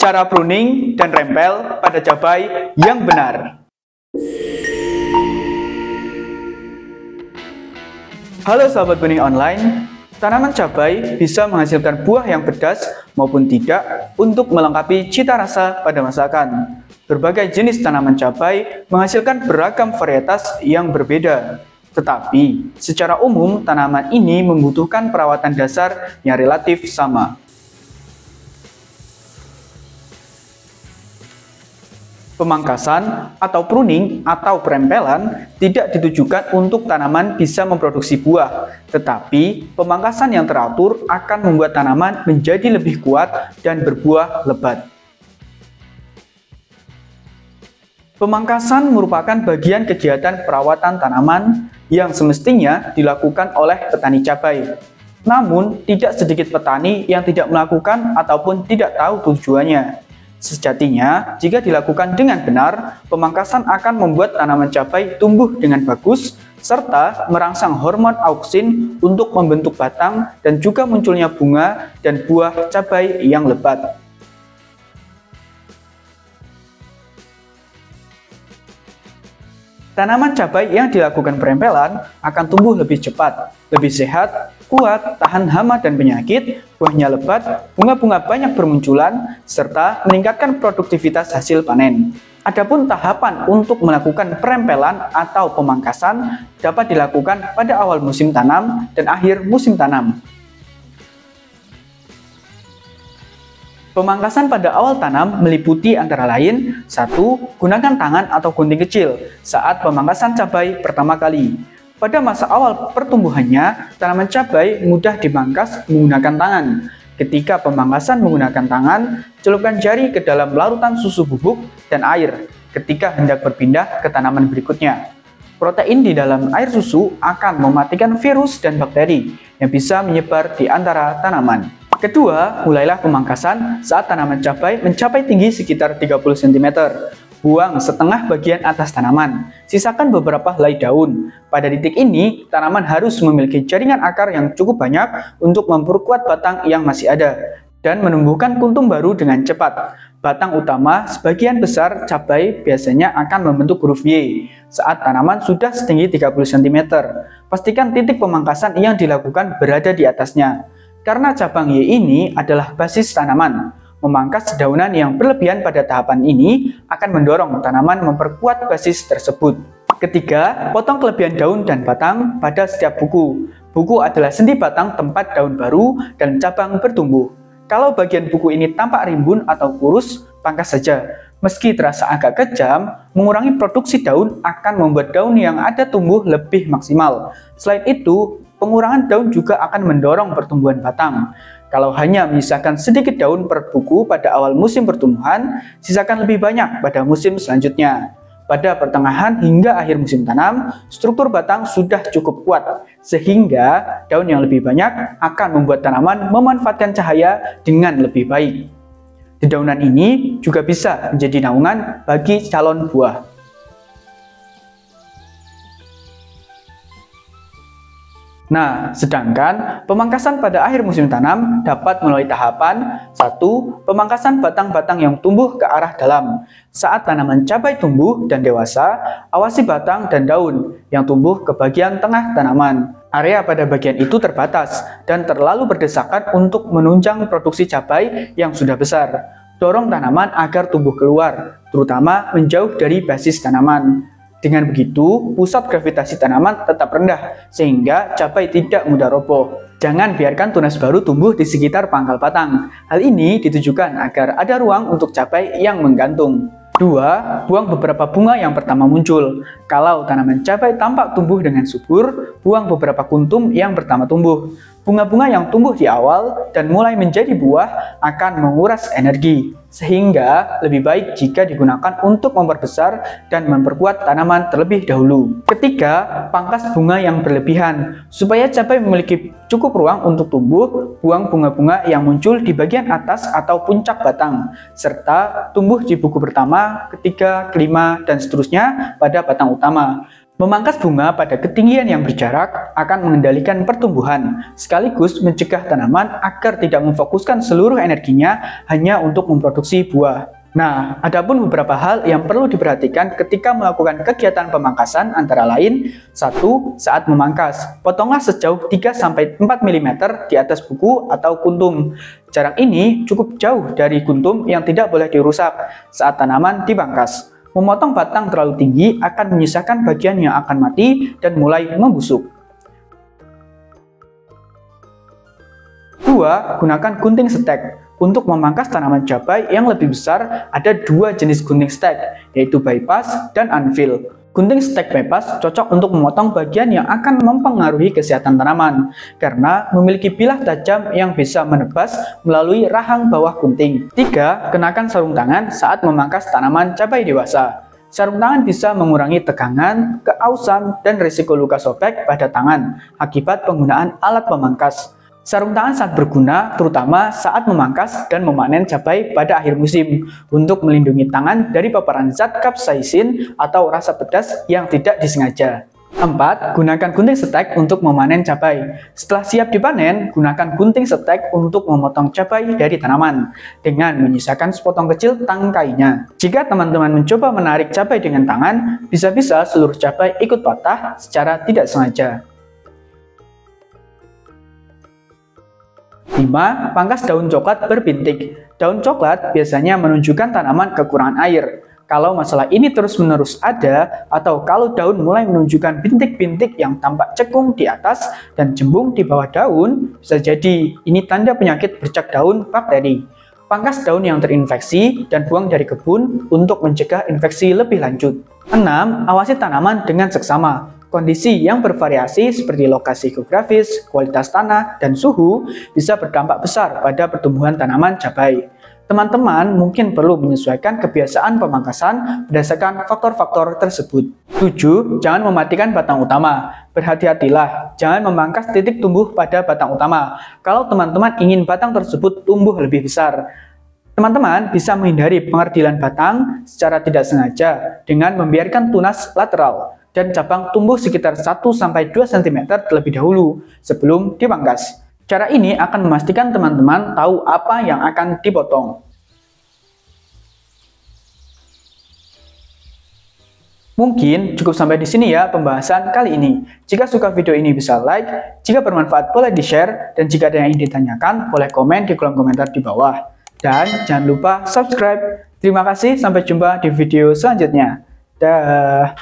Cara pruning dan rempel pada cabai yang benar. Halo sahabat benih online, tanaman cabai bisa menghasilkan buah yang pedas maupun tidak untuk melengkapi cita rasa pada masakan. Berbagai jenis tanaman cabai menghasilkan beragam varietas yang berbeda. Tetapi, secara umum tanaman ini membutuhkan perawatan dasar yang relatif sama. Pemangkasan atau pruning atau perempelan tidak ditujukan untuk tanaman bisa memproduksi buah, tetapi pemangkasan yang teratur akan membuat tanaman menjadi lebih kuat dan berbuah lebat. Pemangkasan merupakan bagian kegiatan perawatan tanaman yang semestinya dilakukan oleh petani cabai. Namun, tidak sedikit petani yang tidak melakukan ataupun tidak tahu tujuannya. Sejatinya, jika dilakukan dengan benar, pemangkasan akan membuat tanaman cabai tumbuh dengan bagus, serta merangsang hormon auksin untuk membentuk batang dan juga munculnya bunga dan buah cabai yang lebat. Tanaman cabai yang dilakukan perempelan akan tumbuh lebih cepat, lebih sehat, kuat, tahan hama dan penyakit, buahnya lebat, bunga-bunga banyak bermunculan, serta meningkatkan produktivitas hasil panen. Adapun tahapan untuk melakukan perempelan atau pemangkasan dapat dilakukan pada awal musim tanam dan akhir musim tanam. Pemangkasan pada awal tanam meliputi antara lain 1. Gunakan tangan atau gunting kecil saat pemangkasan cabai pertama kali. Pada masa awal pertumbuhannya, tanaman cabai mudah dimangkas menggunakan tangan. Ketika pemangkasan menggunakan tangan, celupkan jari ke dalam larutan susu bubuk dan air ketika hendak berpindah ke tanaman berikutnya. Protein di dalam air susu akan mematikan virus dan bakteri yang bisa menyebar di antara tanaman. Kedua, mulailah pemangkasan saat tanaman cabai mencapai tinggi sekitar 30 cm. Buang setengah bagian atas tanaman, sisakan beberapa helai daun. Pada titik ini, tanaman harus memiliki jaringan akar yang cukup banyak untuk memperkuat batang yang masih ada dan menumbuhkan kuntum baru dengan cepat. Batang utama sebagian besar cabai biasanya akan membentuk huruf Y saat tanaman sudah setinggi 30 cm. Pastikan titik pemangkasan yang dilakukan berada di atasnya. Karena cabang Y ini adalah basis tanaman, memangkas dedaunan yang berlebihan pada tahapan ini akan mendorong tanaman memperkuat basis tersebut. Ketiga, potong kelebihan daun dan batang pada setiap buku. Buku adalah sendi batang tempat daun baru dan cabang bertumbuh. Kalau bagian buku ini tampak rimbun atau kurus, pangkas saja. Meski terasa agak kejam, mengurangi produksi daun akan membuat daun yang ada tumbuh lebih maksimal. Selain itu, pengurangan daun juga akan mendorong pertumbuhan batang. Kalau hanya menyisakan sedikit daun per buku pada awal musim pertumbuhan, sisakan lebih banyak pada musim selanjutnya. Pada pertengahan hingga akhir musim tanam, struktur batang sudah cukup kuat, sehingga daun yang lebih banyak akan membuat tanaman memanfaatkan cahaya dengan lebih baik. Dedaunan ini juga bisa menjadi naungan bagi calon buah. Nah, sedangkan pemangkasan pada akhir musim tanam dapat melalui tahapan 1. Pemangkasan batang-batang yang tumbuh ke arah dalam. Saat tanaman cabai tumbuh dan dewasa, awasi batang dan daun yang tumbuh ke bagian tengah tanaman. Area pada bagian itu terbatas dan terlalu berdesakan untuk menunjang produksi cabai yang sudah besar. Dorong tanaman agar tumbuh keluar, terutama menjauh dari basis tanaman. Dengan begitu, pusat gravitasi tanaman tetap rendah, sehingga cabai tidak mudah roboh. Jangan biarkan tunas baru tumbuh di sekitar pangkal batang. Hal ini ditujukan agar ada ruang untuk cabai yang menggantung. 2. Buang beberapa bunga yang pertama muncul. Kalau tanaman cabai tampak tumbuh dengan subur, buang beberapa kuntum yang pertama tumbuh. Bunga-bunga yang tumbuh di awal dan mulai menjadi buah akan menguras energi, sehingga lebih baik jika digunakan untuk memperbesar dan memperkuat tanaman terlebih dahulu. Ketiga, pangkas bunga yang berlebihan. Supaya cabai memiliki cukup ruang untuk tumbuh, buang bunga-bunga yang muncul di bagian atas atau puncak batang, serta tumbuh di buku pertama, ketiga, kelima, dan seterusnya pada batang utama. Memangkas bunga pada ketinggian yang berjarak akan mengendalikan pertumbuhan, sekaligus mencegah tanaman agar tidak memfokuskan seluruh energinya hanya untuk memproduksi buah. Nah, adapun beberapa hal yang perlu diperhatikan ketika melakukan kegiatan pemangkasan antara lain: 1. Saat memangkas, potonglah sejauh 3-4 mm di atas buku atau kuntum. Jarak ini cukup jauh dari kuntum yang tidak boleh dirusak saat tanaman dipangkas. Memotong batang terlalu tinggi akan menyisakan bagian yang akan mati dan mulai membusuk. 2. Gunakan gunting stek. Untuk memangkas tanaman cabai yang lebih besar, ada 2 jenis gunting stek, yaitu bypass dan anvil. Gunting stek bypass cocok untuk memotong bagian yang akan mempengaruhi kesehatan tanaman, karena memiliki bilah tajam yang bisa menebas melalui rahang bawah gunting. 3. Kenakan sarung tangan saat memangkas tanaman cabai dewasa. Sarung tangan bisa mengurangi tegangan, keausan, dan risiko luka sobek pada tangan akibat penggunaan alat pemangkas. Sarung tangan sangat berguna terutama saat memangkas dan memanen cabai pada akhir musim untuk melindungi tangan dari paparan zat capsaicin atau rasa pedas yang tidak disengaja. 4. Gunakan gunting stek untuk memanen cabai. Setelah siap dipanen, gunakan gunting stek untuk memotong cabai dari tanaman dengan menyisakan sepotong kecil tangkainya. Jika teman-teman mencoba menarik cabai dengan tangan, bisa-bisa seluruh cabai ikut patah secara tidak sengaja. 5. Pangkas daun coklat berbintik. Daun coklat biasanya menunjukkan tanaman kekurangan air. Kalau masalah ini terus-menerus ada, atau kalau daun mulai menunjukkan bintik-bintik yang tampak cekung di atas dan jembung di bawah daun, bisa jadi ini tanda penyakit bercak daun bakteri. Pangkas daun yang terinfeksi dan buang dari kebun untuk mencegah infeksi lebih lanjut. 6. Awasi tanaman dengan seksama. Kondisi yang bervariasi seperti lokasi geografis, kualitas tanah, dan suhu bisa berdampak besar pada pertumbuhan tanaman cabai. Teman-teman mungkin perlu menyesuaikan kebiasaan pemangkasan berdasarkan faktor-faktor tersebut. 7. Jangan mematikan batang utama. Berhati-hatilah, jangan memangkas titik tumbuh pada batang utama kalau teman-teman ingin batang tersebut tumbuh lebih besar. Teman-teman bisa menghindari pengerdilan batang secara tidak sengaja dengan membiarkan tunas lateral dan cabang tumbuh sekitar 1-2 cm terlebih dahulu sebelum dipangkas. Cara ini akan memastikan teman-teman tahu apa yang akan dipotong. Mungkin cukup sampai di sini ya pembahasan kali ini. Jika suka video ini bisa like, jika bermanfaat boleh di-share, dan jika ada yang ingin ditanyakan boleh komen di kolom komentar di bawah. Dan jangan lupa subscribe. Terima kasih, sampai jumpa di video selanjutnya. Dah.